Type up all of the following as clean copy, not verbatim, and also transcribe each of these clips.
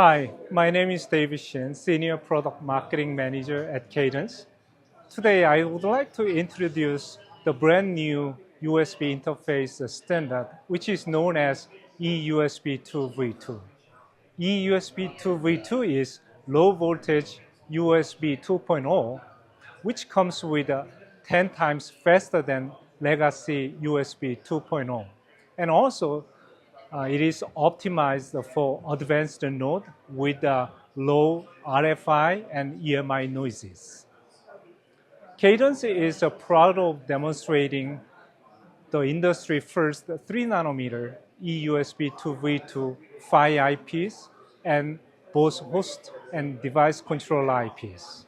Hi, my name is David Shin, Senior Product Marketing Manager at Cadence. Today, I would like to introduce the brand new USB interface standard, which is known as eUSB2V2. eUSB2V2 is low voltage USB 2.0, which comes with 10 times faster than legacy USB 2.0. And also, it is optimized for advanced node with low RFI and EMI noises. Cadence is proud of demonstrating the industry first 3 nanometer eUSB2V2 PHY IPs and both host and device controller IPs.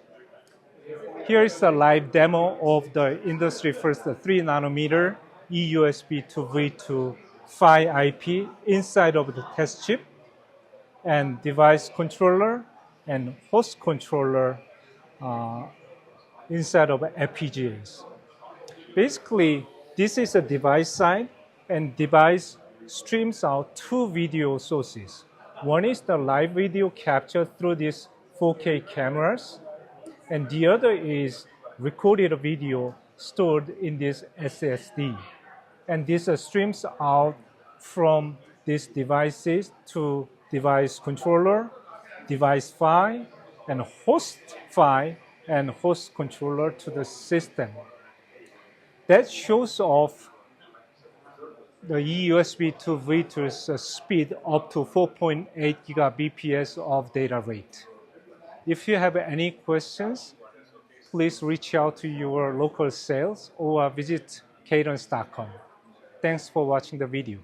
Here is a live demo of the industry first 3 nanometer eUSB2V2 PHY IP inside of the test chip and device controller and host controller inside of FPGAs. Basically, this is a device side, and device streams out two video sources. One is the live video captured through these 4K cameras, and the other is recorded video stored in this SSD. And this streams out from these devices to device controller, device PHY, and host PHY, and host controller to the system. That shows off the eUSB2V2's speed up to 4.8 Gbps of data rate. If you have any questions, please reach out to your local sales or visit cadence.com. Thanks for watching the video.